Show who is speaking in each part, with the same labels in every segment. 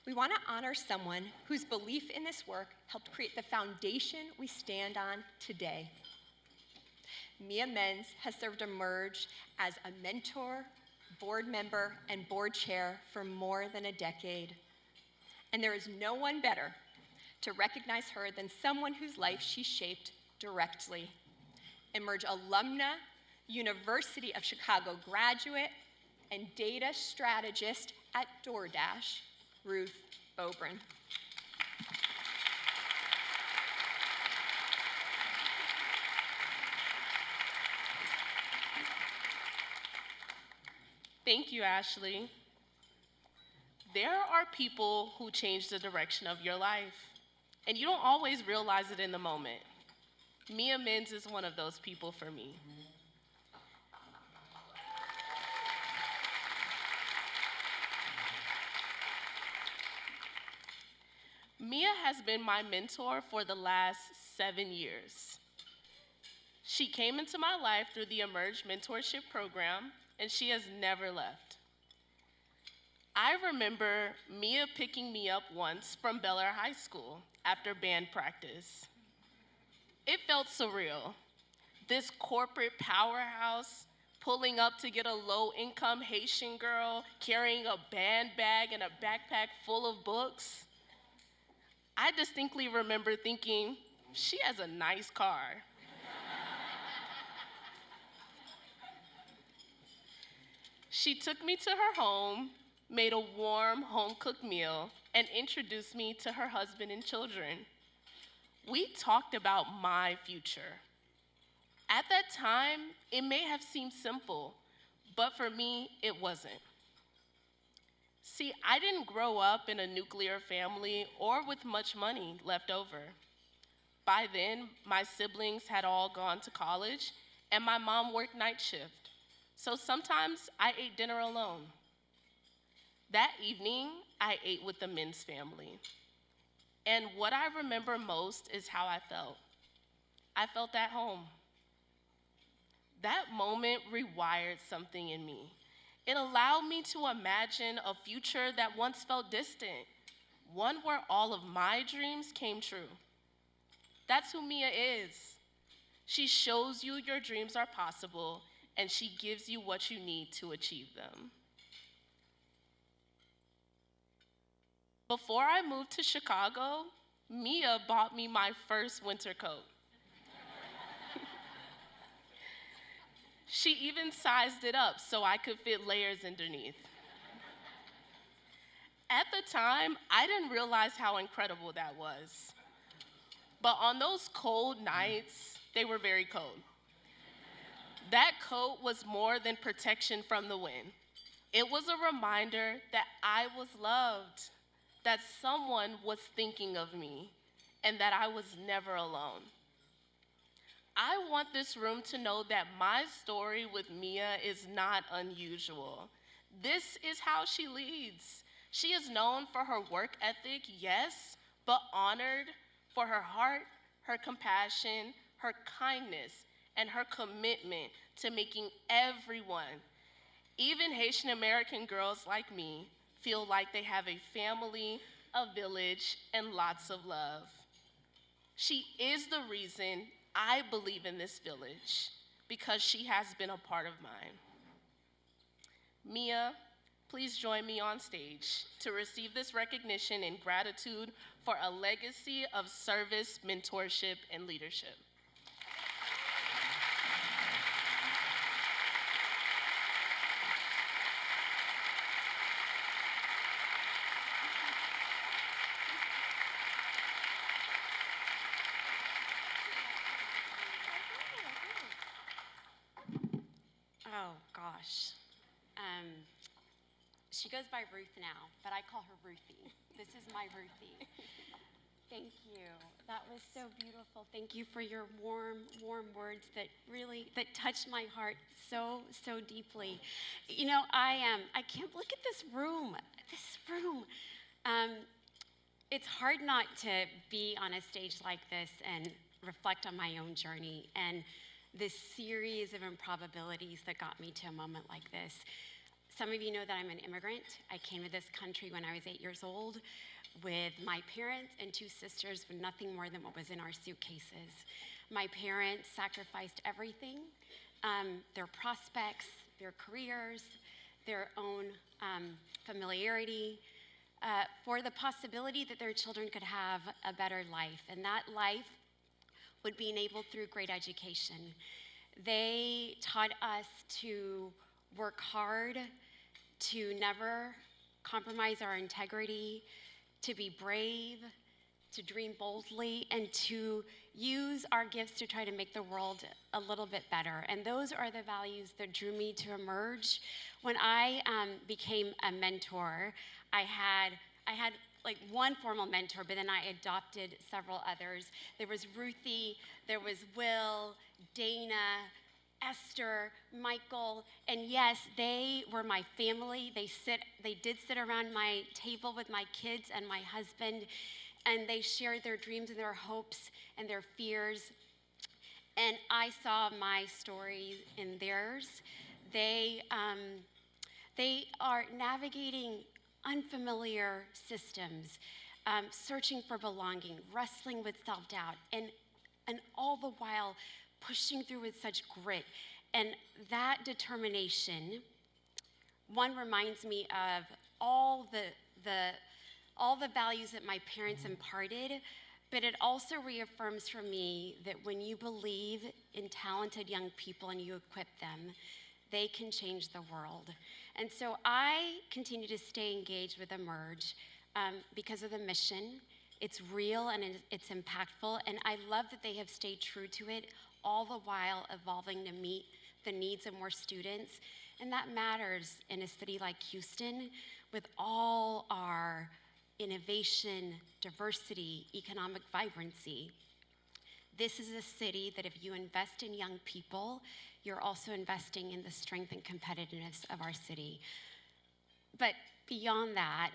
Speaker 1: We want to honor someone whose belief in this work helped create the foundation we stand on today. Mia Mends has served Emerge as a mentor, board member, and board chair for more than a decade. And there is no one better to recognize her than someone whose life she shaped directly. Emerge alumna, University of Chicago graduate, and data strategist at DoorDash, Ruth Beaubrun.
Speaker 2: Thank you, Ashley. There are people who change the direction of your life, and you don't always realize it in the moment. Mia Mends is one of those people for me. Mia has been my mentor for the last 7 years. She came into my life through the Emerge Mentorship program, and she has never left. I remember Mia picking me up once from Bel Air High School after band practice. It felt surreal. This corporate powerhouse pulling up to get a low-income Haitian girl carrying a band bag and a backpack full of books. I distinctly remember thinking, she has a nice car. She took me to her home, made a warm, home-cooked meal, and introduced me to her husband and children. We talked about my future. At that time, it may have seemed simple, but for me, it wasn't. See, I didn't grow up in a nuclear family or with much money left over. By then, my siblings had all gone to college, and my mom worked night shift. So sometimes I ate dinner alone. That evening, I ate with the Mends family. And what I remember most is how I felt. I felt at home. That moment rewired something in me. It allowed me to imagine a future that once felt distant, one where all of my dreams came true. That's who Mia is. She shows you your dreams are possible, and she gives you what you need to achieve them. Before I moved to Chicago, Mia bought me my first winter coat. She even sized it up so I could fit layers underneath. At the time, I didn't realize how incredible that was. But on those cold nights, they were very cold. That coat was more than protection from the wind. It was a reminder that I was loved, that someone was thinking of me, and that I was never alone. I want this room to know that my story with Mia is not unusual. This is how she leads. She is known for her work ethic, yes, but honored for her heart, her compassion, her kindness, and her commitment to making everyone, even Haitian American girls like me, feel like they have a family, a village, and lots of love. She is the reason I believe in this village, because she has been a part of mine. Mia, please join me on stage to receive this recognition in gratitude for a legacy of service, mentorship, and leadership.
Speaker 3: Oh, gosh. She goes by Ruth now, but I call her Ruthie. This is my Ruthie. Thank you. That was so beautiful. Thank you for your warm, warm words that touched my heart so, so deeply. You know, I can't look at this room. It's hard not to be on a stage like this and reflect on my own journey and this series of improbabilities that got me to a moment like this. Some of you know that I'm an immigrant. I came to this country when I was 8 years old with my parents and 2 sisters with nothing more than what was in our suitcases. My parents sacrificed everything, their prospects, their careers, their own familiarity, for the possibility that their children could have a better life. And that life would be enabled through great education. They taught us to work hard, to never compromise our integrity, to be brave, to dream boldly, and to use our gifts to try to make the world a little bit better. And those are the values that drew me to emerge. When I became a mentor, I had like one formal mentor, but then I adopted several others. There was Ruthie, there was Will, Dana, Esther, Michael, and yes, they were my family. They did sit around my table with my kids and my husband, and they shared their dreams and their hopes and their fears. And I saw my stories in theirs. They are navigating unfamiliar systems, searching for belonging, wrestling with self-doubt, and all the while pushing through with such grit. And that determination, one, reminds me of all the values that my parents imparted, but it also reaffirms for me that when you believe in talented young people and you equip them, they can change the world. And so I continue to stay engaged with Emerge because of the mission. It's real and it's impactful, and I love that they have stayed true to it, all the while evolving to meet the needs of more students. And that matters in a city like Houston with all our innovation, diversity, economic vibrancy. This is a city that if you invest in young people, you're also investing in the strength and competitiveness of our city. But beyond that,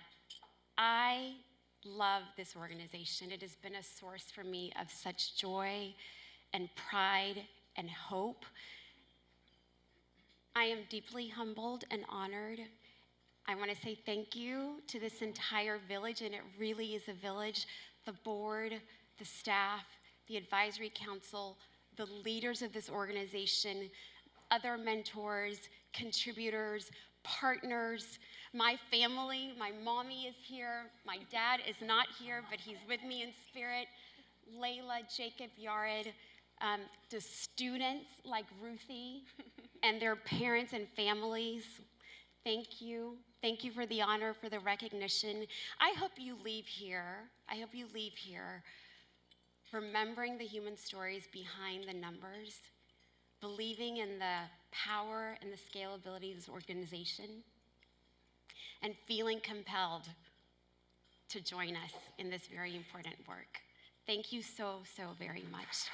Speaker 3: I love this organization. It has been a source for me of such joy and pride and hope. I am deeply humbled and honored. I want to say thank you to this entire village, and it really is a village, the board, the staff, the advisory council, the leaders of this organization, other mentors, contributors, partners, my family. My mommy is here. My dad is not here, but he's with me in spirit. Layla, Jacob, Yared, the students like Ruthie and their parents and families. Thank you. Thank you for the honor, for the recognition. I hope you leave here remembering the human stories behind the numbers, believing in the power and the scalability of this organization, and feeling compelled to join us in this very important work. Thank you so, so very much.